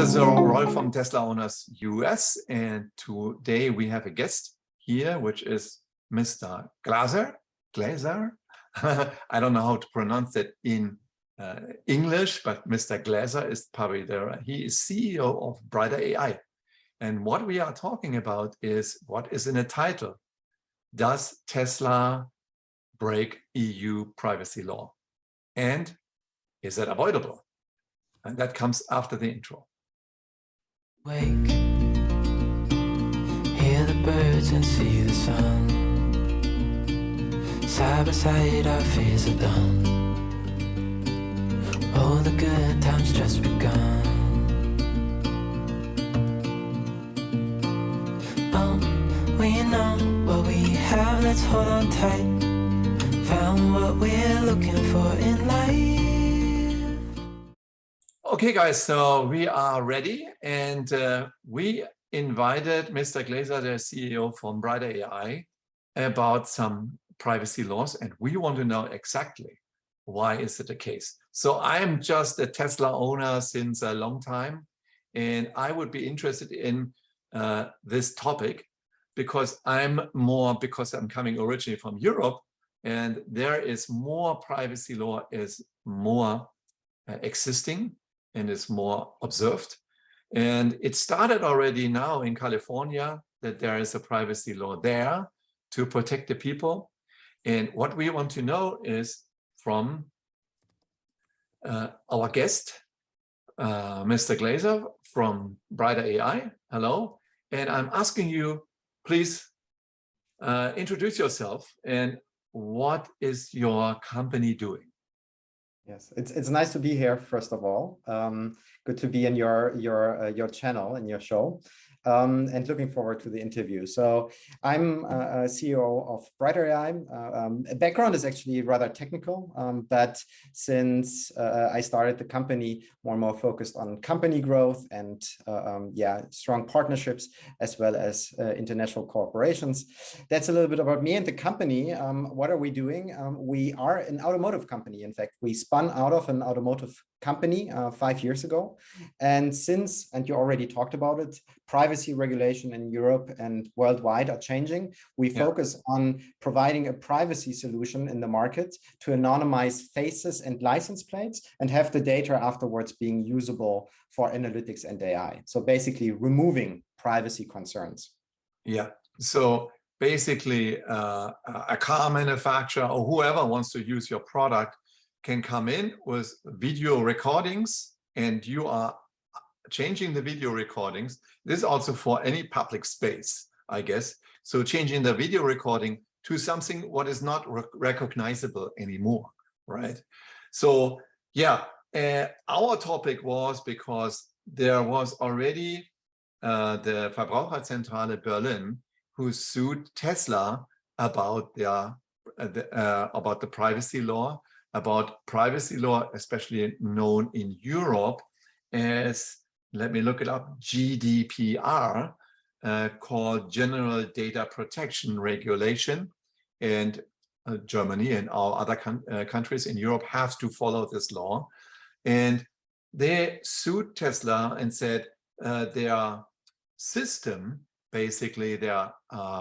So Rolf from Tesla Owners US, and today we have a guest here, which is Mr. Glaser. I don't know how to pronounce it in English, but Mr. Glaser is probably there. He is CEO of Brighter AI. And what we are talking about is what is in the title. Does Tesla break EU privacy law? And is that avoidable? And that comes after the intro. Wake, hear the birds and see the sun. Side by side our fears are done. All the good times just begun. We know what we have, let's hold on tight. Found what we're looking for in life. Okay, guys, so we are ready, and we invited Mr. Glaser, the CEO from Brighter AI, about some privacy laws, and we want to know exactly why is it the case. So I'm just a Tesla owner since a long time, and I would be interested in this topic because I'm coming originally from Europe, and there is more privacy law is more existing and is more observed. And it started already now in California that there is a privacy law there to protect the people. And what we want to know is from our guest, Mr. Glaser from Brighter AI. Hello. And I'm asking you, please introduce yourself and what is your company doing? Yes, it's nice to be here, first of all. Good to be in your channel and your show, and looking forward to the interview. So I'm a CEO of Brighter AI. Background is actually rather technical, but since I started the company, more and more focused on company growth and strong partnerships as well as international cooperations. That's a little bit about me and the company. What are we doing? We are an automotive company. In fact, we spun out of an automotive company 5 years ago. And you already talked about it, privacy regulation in Europe and worldwide are changing. We focus on providing a privacy solution in the market to anonymize faces and license plates and have the data afterwards being usable for analytics and AI. So basically removing privacy concerns. Yeah, so basically a car manufacturer or whoever wants to use your product can come in with video recordings, and you are changing the video recordings. This is also for any public space, I guess. So changing the video recording to something what is not recognizable anymore, right? So yeah, our topic was because there was already the Verbraucherzentrale Berlin who sued Tesla about the privacy law, especially known in Europe as, let me look it up, GDPR, called General Data Protection Regulation. And Germany and all other countries in Europe have to follow this law. And they sued Tesla and said their system, basically their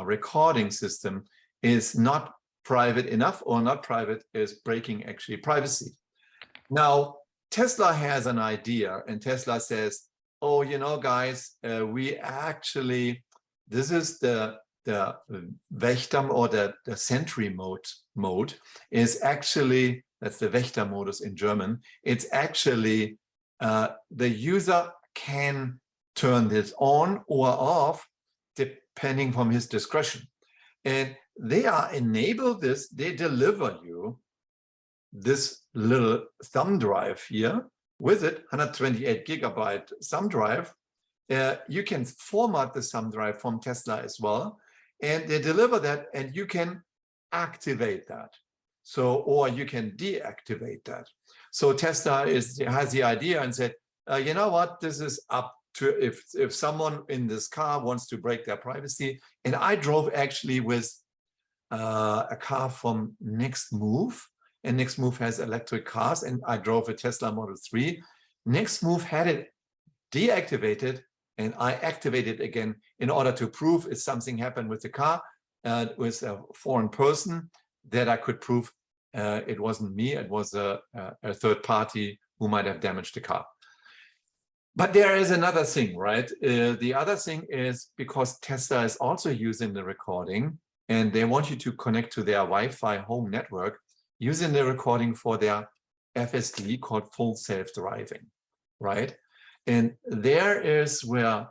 recording system, is not private enough, or not private, is breaking actually privacy. Now, Tesla has an idea, and Tesla says, oh, you know, guys, we actually, this is the Wächter or the sentry mode is actually, that's the Wächter modus in German. It's actually, the user can turn this on or off depending from his discretion. And they are enabled this, they deliver you this little thumb drive here with it, 128 gigabyte thumb drive. You can format the thumb drive from Tesla as well, and they deliver that, and you can activate that. So, or you can deactivate that. So Tesla has the idea and said, you know what, this is up to if someone in this car wants to break their privacy. And I drove actually with a car from Next Move, and Next Move has electric cars, and I drove a Tesla Model 3. Next Move had it deactivate it, and I activate it again in order to prove if something happened with the car, with a foreign person, that I could prove it wasn't me, it was a third party who might have damaged the car. But there is another thing, right? The other thing is, because Tesla is also using the recording, and they want you to connect to their Wi-Fi home network, using the recording for their FSD called full self-driving, right? And there is where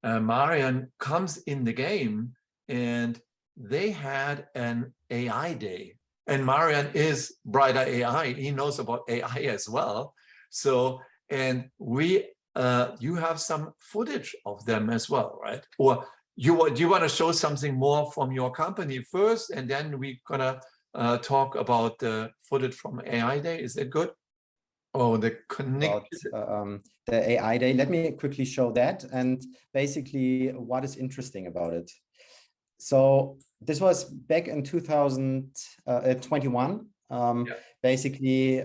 Marian comes in the game, and they had an AI day. And Marian is brighter AI. He knows about AI as well. So, and you have some footage of them as well, right? Or do you want to show something more from your company first, and then we're gonna talk about the footage from AI Day? Is that good? Oh, the AI Day. Let me quickly show that, and basically what is interesting about it. So this was back in 2021. Basically,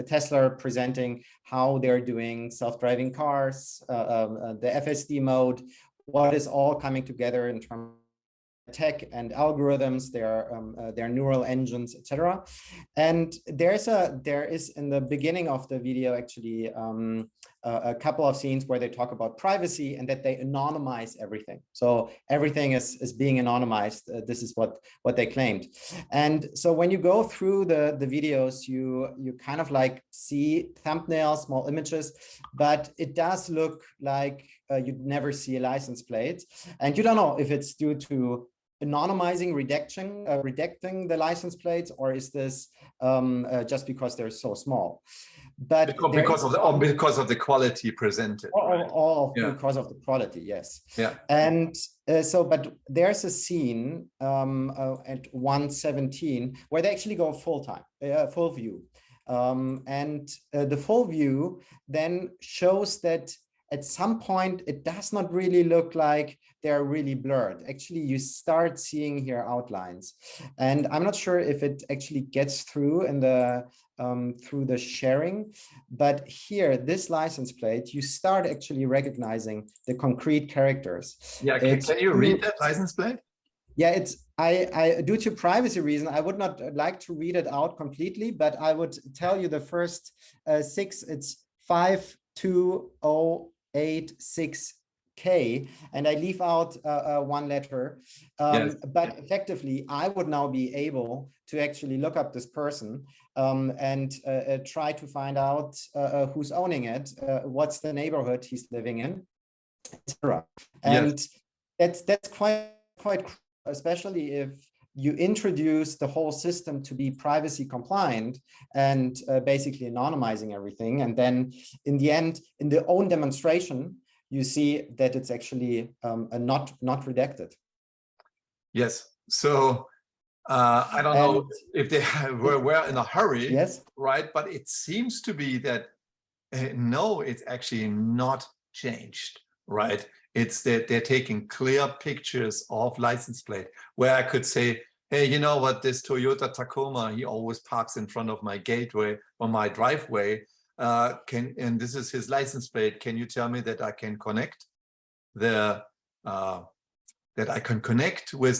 Tesla presenting how they're doing self-driving cars, the FSD mode, what is all coming together in terms of tech and algorithms, their neural engines, etc. And there is in the beginning of the video actually a couple of scenes where they talk about privacy and that they anonymize everything. So everything is being anonymized. This is what they claimed. And so when you go through the videos, you kind of like see thumbnails, small images, but it does look like you'd never see a license plate. And you don't know if it's due to anonymizing, redacting the license plates, or is this just because they're so small? But because of the quality presented, because of the quality, yes. Yeah. And but there's a scene at 1:17 where they actually go full view, and the full view then shows that at some point it does not really look like they're really blurred. Actually, you start seeing here outlines, and I'm not sure if it actually gets through in the through the sharing, but here, this license plate, you start actually recognizing the concrete characters. Yeah, can you read that license plate? Yeah, it's I due to privacy reason, I would not like to read it out completely, but I would tell you the first 6. It's 52086K, and I leave out one letter. Yes. But effectively, I would now be able to actually look up this person and try to find out who's owning it, what's the neighborhood he's living in, etc. And yes, that's quite especially if you introduce the whole system to be privacy compliant and basically anonymizing everything. And then in the end, in the own demonstration, you see that it's actually not redacted. Yes. So I don't know if they were in a hurry, yes, right? But it seems to be that no, it's actually not changed, right? It's that they're taking clear pictures of license plate where I could say, hey, you know what, this Toyota Tacoma, he always parks in front of my gateway or my driveway. And this is his license plate. Can you tell me that I can connect with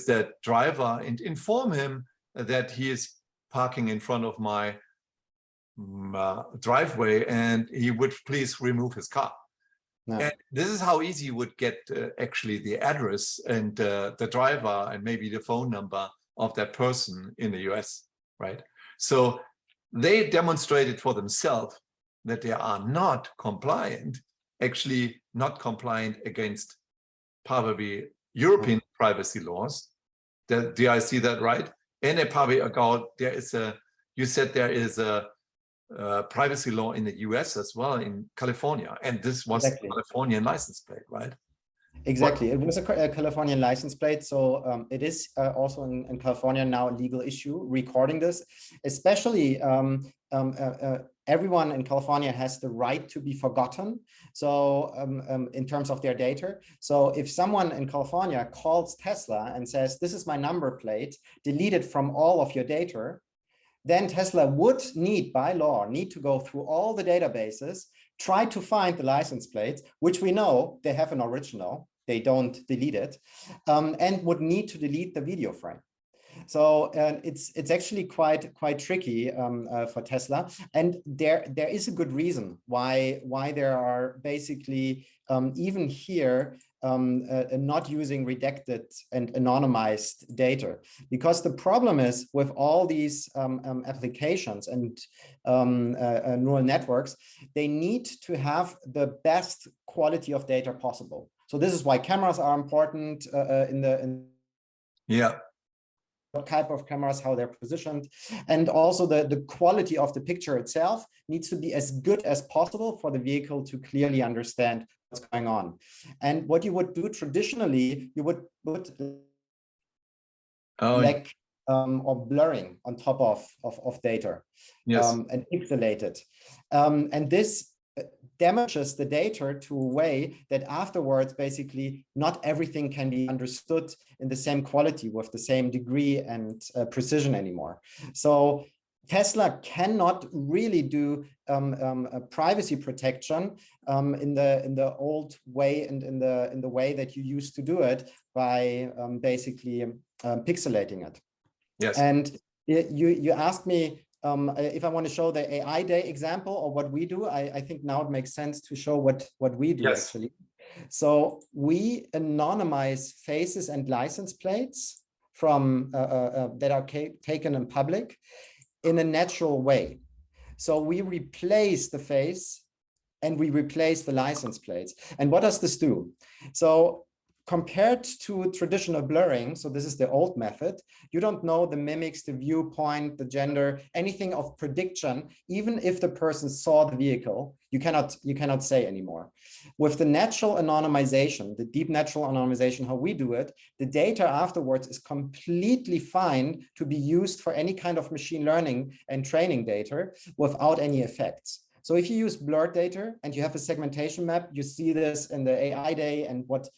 that driver and inform him that he is parking in front of my driveway and he would please remove his car. No. And this is how easy you would get actually the address and the driver and maybe the phone number of that person in the US, right? So they demonstrated for themselves that they are not compliant, actually not compliant against probably European privacy laws. Do I see that right? And they probably you said there is a privacy law in the US as well, in California, and this was a Californian license plate, right? Exactly. It was a Californian license plate. So it is also in California now a legal issue recording this, especially everyone in California has the right to be forgotten. So in terms of their data. So if someone in California calls Tesla and says, this is my number plate, delete it from all of your data, then Tesla would need, by law, to go through all the databases, try to find the license plates, which we know they have an original, they don't delete it, and would need to delete the video frame. So it's actually quite tricky for Tesla, and there is a good reason why there are basically even here not using redacted and anonymized data, because the problem is with all these applications and neural networks, they need to have the best quality of data possible. So this is why cameras are important Yeah. what type of cameras, how they're positioned, and also the quality of the picture itself needs to be as good as possible for the vehicle to clearly understand what's going on. And what you would do traditionally, you would put like or blurring on top of data, yes. and pixelate it. And this damages the data to a way that afterwards, basically, not everything can be understood in the same quality with the same degree and precision anymore. So Tesla cannot really do a privacy protection in the old way and in the way that you used to do it by basically pixelating it. Yes. And you asked me if I want to show the AI Day example or what we do. I think now it makes sense to show what we do. Yes. Actually. So we anonymize faces and license plates from that are taken in public in a natural way. So we replace the face and we replace the license plates. And what does this do? So compared to traditional blurring, so this is the old method, you don't know the mimics, the viewpoint, the gender, anything of prediction. Even if the person saw the vehicle, you cannot say anymore. With the natural anonymization, the deep natural anonymization, how we do it, the data afterwards is completely fine to be used for any kind of machine learning and training data without any effects. So if you use blurred data and you have a segmentation map, you see this in the AI Day and what.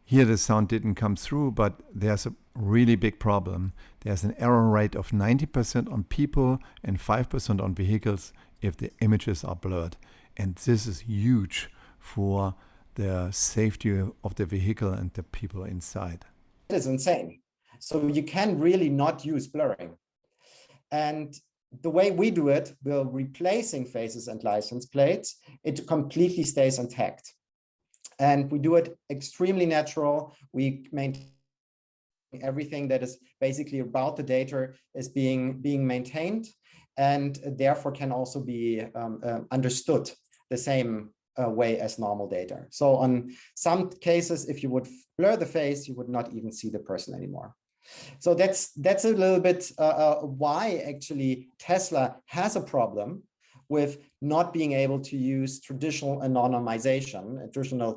Here the sound didn't come through, but there's a really big problem. There's an error rate of 90% on people and 5% on vehicles if the images are blurred. And this is huge for the safety of the vehicle and the people inside. It is insane. So you can really not use blurring. And the way we do it, we're replacing faces and license plates. It completely stays intact. And we do it extremely natural. We maintain everything that is basically about the data is being maintained, and therefore can also be understood the same way as normal data. So on some cases, if you would blur the face, you would not even see the person anymore. So that's a little bit why actually Tesla has a problem with not being able to use traditional anonymization, traditional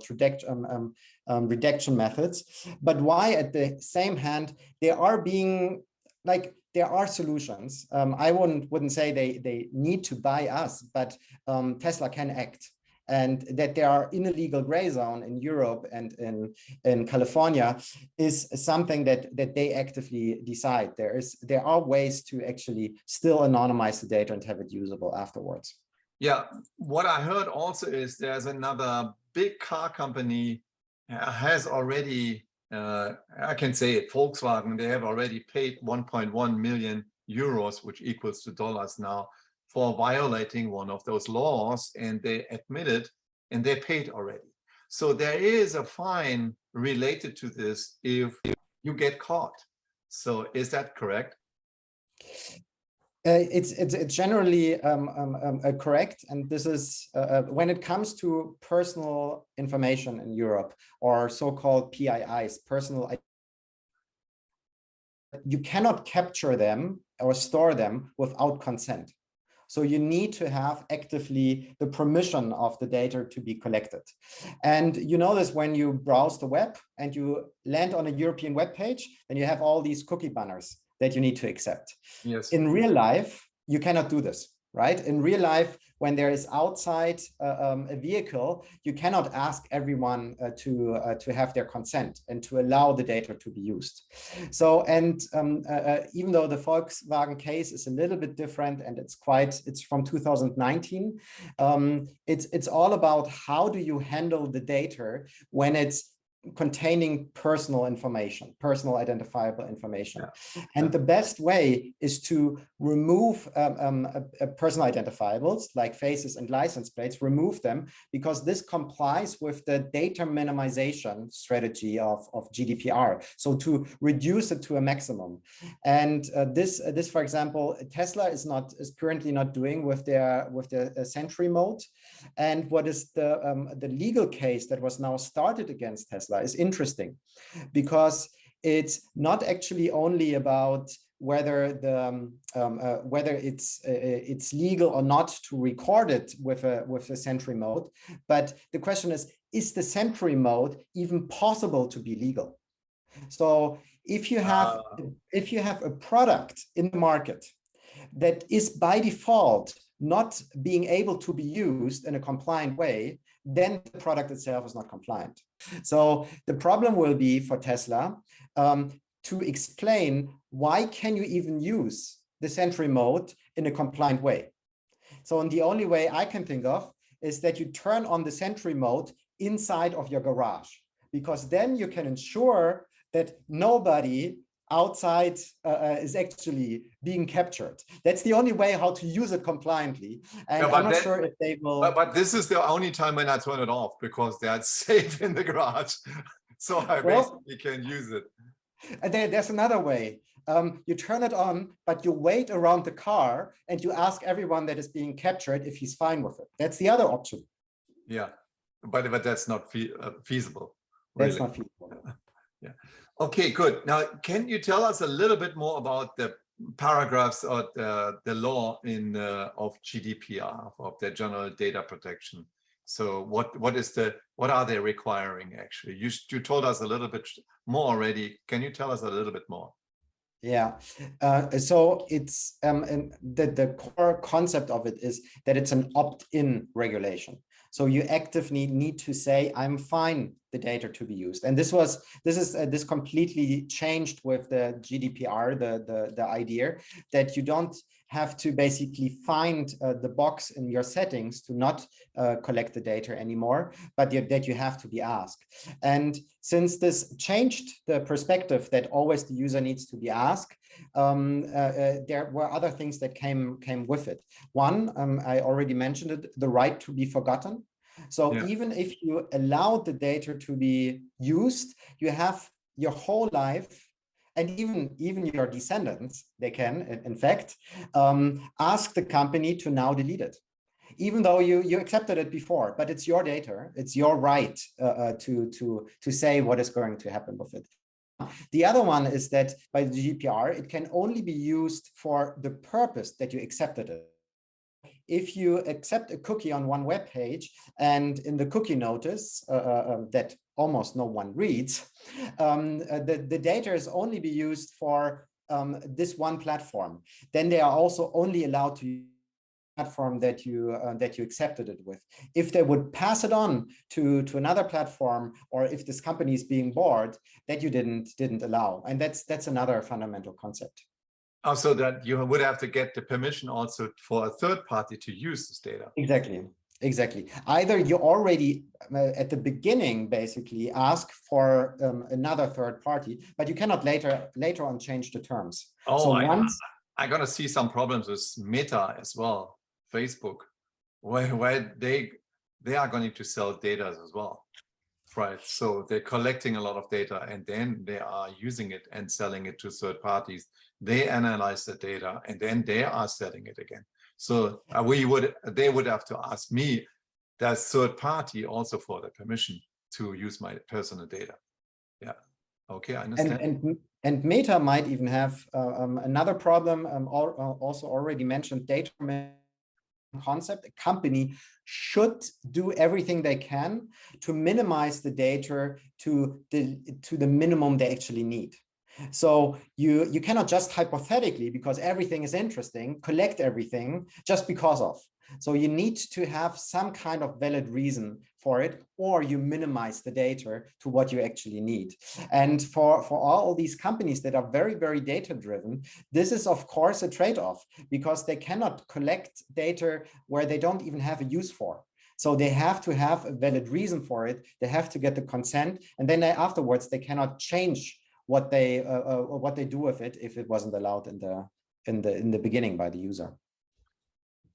redaction methods, but why at the same hand, there are solutions. I wouldn't say they need to buy us, but Tesla can act. And that there are in a legal gray zone in Europe and in California is something that they actively decide. There are ways to actually still anonymize the data and have it usable afterwards. Yeah, what I heard also is there's another big car company has already, I can say it, Volkswagen, they have already paid 1.1 million euros, which equals to dollars now, for violating one of those laws, and they admitted and they paid already. So there is a fine related to this if you get caught. So is that correct? It's generally correct, and this is when it comes to personal information in Europe, or so-called PIIs, you cannot capture them or store them without consent. So you need to have actively the permission of the data to be collected. And you know this when you browse the web and you land on a European web page, and you have all these cookie banners that you need to accept. Yes. In real life, you cannot do this. right? In real life, when there is outside a vehicle, you cannot ask everyone to have their consent and to allow the data to be used. So, and even though the Volkswagen case is a little bit different and it's from 2019, it's all about how do you handle the data when it's containing personal information, personal identifiable information. Yeah. And the best way is to remove personal identifiables like faces and license plates, remove them, because this complies with the data minimization strategy of GDPR. So to reduce it to a maximum. And this, for example, Tesla is currently not doing with their Sentry mode. And what is the legal case that was now started against Tesla is interesting, because it's not actually only about whether whether it's legal or not to record it with a Sentry mode, but the question is the Sentry mode even possible to be legal? So if you have a product in the market that is by default not being able to be used in a compliant way, then the product itself is not compliant. So the problem will be for Tesla to explain why can you even use the Sentry mode in a compliant way. So and the only way I can think of is that you turn on the Sentry mode inside of your garage, because then you can ensure that nobody outside is actually being captured. That's the only way how to use it compliantly. And I'm not sure if they will. But this is the only time when I turn it off, because they are safe in the garage. So I basically can use it. There's another way. You turn it on, but you wait around the car and you ask everyone that is being captured if he's fine with it. That's the other option. Yeah, but that's not feasible. Really. That's not feasible. Yeah. Okay, good. Now, can you tell us a little bit more about the paragraphs of the law of GDPR, of the General Data Protection? So what are they requiring actually? You told us a little bit more already. Can you tell us a little bit more? Yeah, so it's the core concept of it is that it's an opt-in regulation. So you actively need to say, I'm fine the data to be used. And this completely changed with the GDPR, the idea that you don't have to basically find the box in your settings to not collect the data anymore, but that you have to be asked. And since this changed the perspective that always the user needs to be asked, there were other things that came with it. One, I already mentioned it, the right to be forgotten. So yeah. Even if you allow the data to be used, you have your whole life, and even your descendants, they can, in fact, ask the company to now delete it, even though you accepted it before. But it's your data; it's your right to say what is going to happen with it. The other one is that by the GDPR, it can only be used for the purpose that you accepted it. If you accept a cookie on one web page, and in the cookie notice that almost no one reads, the data is only be used for this one platform, then they are also only allowed to use the platform that you accepted it with. If they would pass it on to another platform, or if this company is being bored, that you didn't allow. And that's another fundamental concept. Also, that you would have to get the permission also for a third party to use this data. Exactly. Either you already at the beginning basically ask for another third party, but you cannot later on change the terms. Oh, so I'm gonna see some problems with Meta as well, Facebook, where they are going to sell data as well. Right, so they're collecting a lot of data and then they are using it and selling it to third parties. They analyze the data and then they are selling it again. So they would have to ask me, that third party, also for the permission to use my personal data. Yeah, okay, I understand. And Meta might even have another problem, also already mentioned data concept. A company should do everything they can to minimize the data to the minimum they actually need. So you cannot just hypothetically, because everything is interesting, collect everything just because of. So you need to have some kind of valid reason for it, or you minimize the data to what you actually need. And for all these companies that are very, very data driven, this is of course a trade-off, because they cannot collect data where they don't even have a use for. So they have to have a valid reason for it. They have to get the consent, and then afterwards they cannot change what they do with it if it wasn't allowed in the beginning by the user.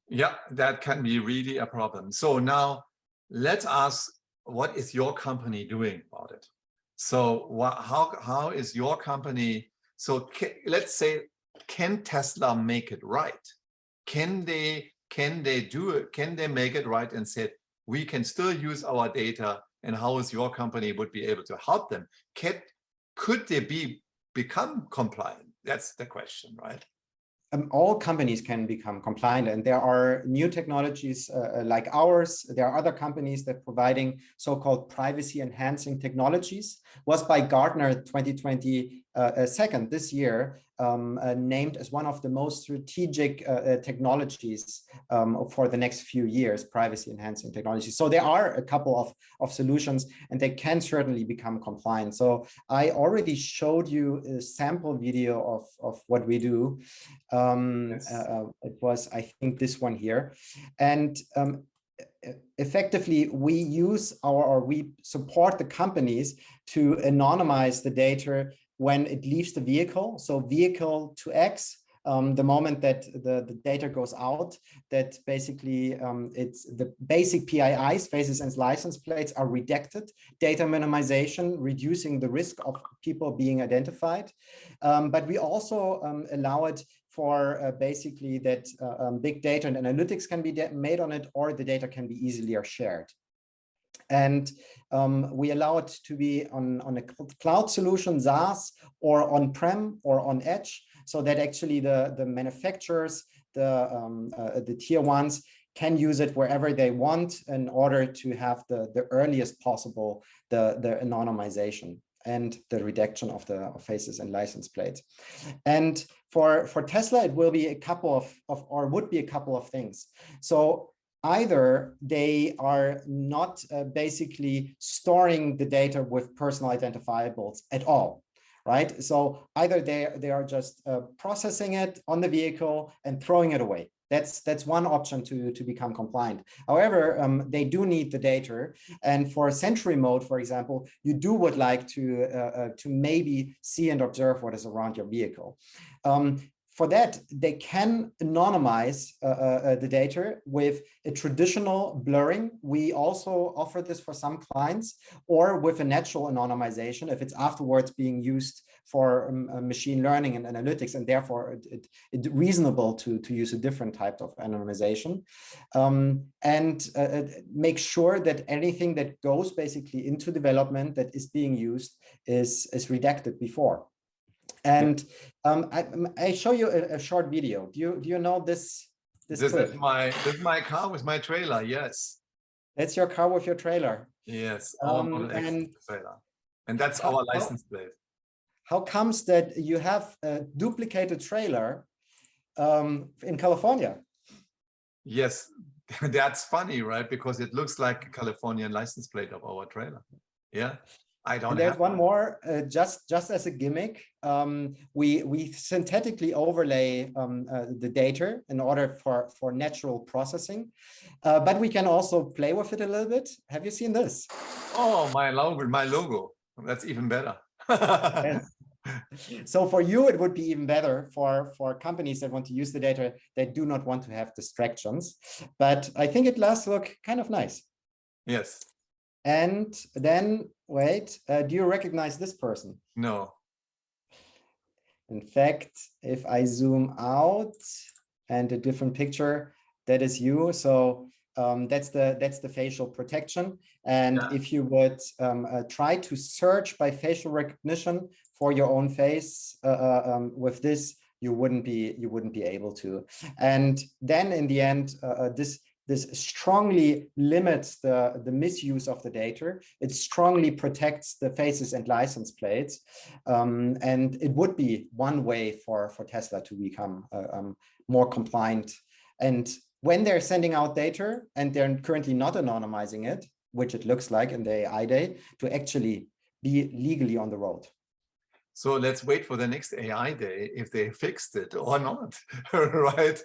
Yeah, that can be really a problem. So now let's ask, what is your company doing about it? So how is your company? So let's say, can Tesla make it right? Can they do it? Can they make it right and say, we can still use our data, and how is your company would be able to help them? Could they become compliant? That's the question, right? All companies can become compliant, and there are new technologies like ours. There are other companies that are providing so-called privacy enhancing technologies. Was by Gartner 2022 this year named as one of the most strategic technologies for the next few years, privacy enhancing technologies. So there are a couple of solutions, and they can certainly become compliant. So I already showed you a sample video of what we do. Yes. It was, I think, this one here. And effectively, we support the companies to anonymize the data when it leaves the vehicle. So vehicle to X, the moment that the data goes out, that basically it's the basic PIIs, faces and license plates, are redacted. Data minimization, reducing the risk of people being identified. But we also allow it for basically that big data and analytics can be made on it, or the data can be easily shared. And we allow it to be on a cloud solution, SaaS, or on-prem or on edge, so that actually the manufacturers, the tier ones, can use it wherever they want in order to have the earliest possible the anonymization and the redaction of the faces and license plates. And for Tesla, it will be a couple would be a couple of things. So either they are not basically storing the data with personal identifiables at all, right? So either they are just processing it on the vehicle and throwing it away. That's one option to become compliant. However, they do need the data, and for Sentry mode, for example, you would like to maybe see and observe what is around your vehicle. For that, they can anonymize the data with a traditional blurring. We also offer this for some clients, or with a natural anonymization if it's afterwards being used for machine learning and analytics, and therefore it's reasonable to use a different type of anonymization. And make sure that anything that goes basically into development that is being used is redacted before. And I show you a short video. Do you know this? This is my car with my trailer. Yes, that's your car with your trailer. Yes, and trailer, and that's our license plate. How comes that you have a duplicated trailer in California? Yes, that's funny, right? Because it looks like a Californian license plate of our trailer. Yeah. I don't. And there's one more, just as a gimmick. We synthetically overlay the data in order for natural processing, but we can also play with it a little bit. Have you seen this? Oh, my logo. That's even better. Yes. So for you, it would be even better for companies that want to use the data. They do not want to have distractions, but I think it does look kind of nice. Yes. And then, wait, do you recognize this person? No. In fact, if I zoom out and a different picture, that is you. So that's the facial protection. And if you would try to search by facial recognition for your own face with this, you wouldn't be able to. And then in the end, this this strongly limits the misuse of the data. It strongly protects the faces and license plates. And it would be one way for Tesla to become more compliant. And when they're sending out data and they're currently not anonymizing it, which it looks like in the AI day, to actually be legally on the road. So let's wait for the next AI day if they fixed it or not, right?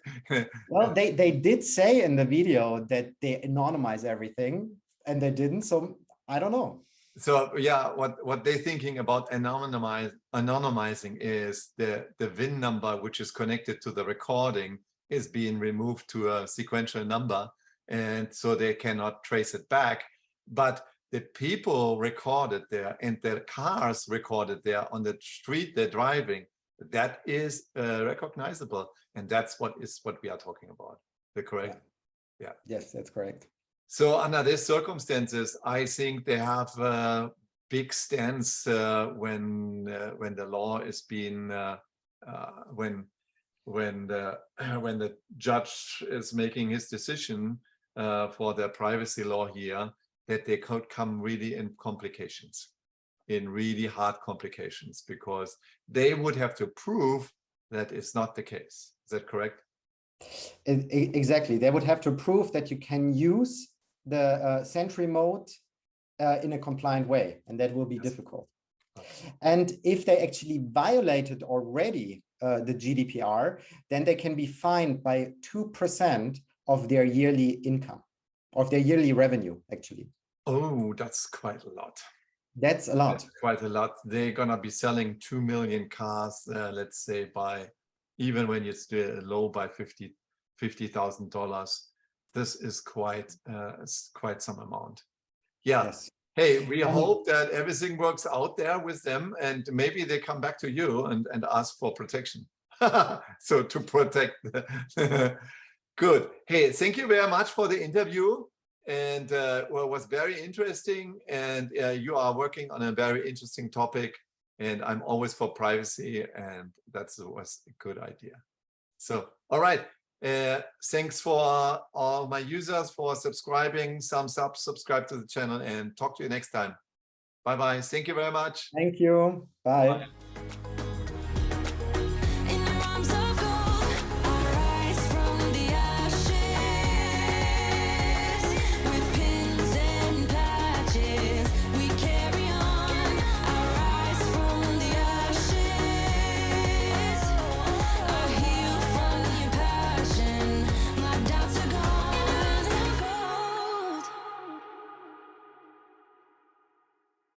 Well, they did say in the video that they anonymize everything, and they didn't. So I don't know. So yeah, what they're thinking about anonymizing is the VIN number, which is connected to the recording, is being removed to a sequential number, and so they cannot trace it back. But the people recorded there and their cars recorded there on the street they're driving, that is recognizable, and that's what we are talking about. The correct? Yeah. Yes, that's correct. So under these circumstances, I think they have a big stance when the law is being when the judge is making his decision for the privacy law here, that they could come really in complications, in really hard complications, because they would have to prove that it's not the case. Is that correct? Exactly. They would have to prove that you can use the Sentry mode in a compliant way, and that will be difficult. And if they actually violated already the GDPR, then they can be fined by 2% of their yearly income, of their yearly revenue, actually. Oh, that's quite a lot. That's a lot. That's quite a lot. They're gonna be selling 2 million cars, let's say, by, even when it's low, by $50,000. This is quite some amount. Yeah. Yes. Hey, we hope that everything works out there with them, and maybe they come back to you and ask for protection. So to protect. Good. Hey, thank you very much for the interview. And well, it was very interesting. And you are working on a very interesting topic. And I'm always for privacy. And that was a good idea. So, all right. Thanks for all my users for subscribing. Thumbs up, subscribe to the channel, and talk to you next time. Bye-bye. Thank you very much. Thank you. Bye. Bye.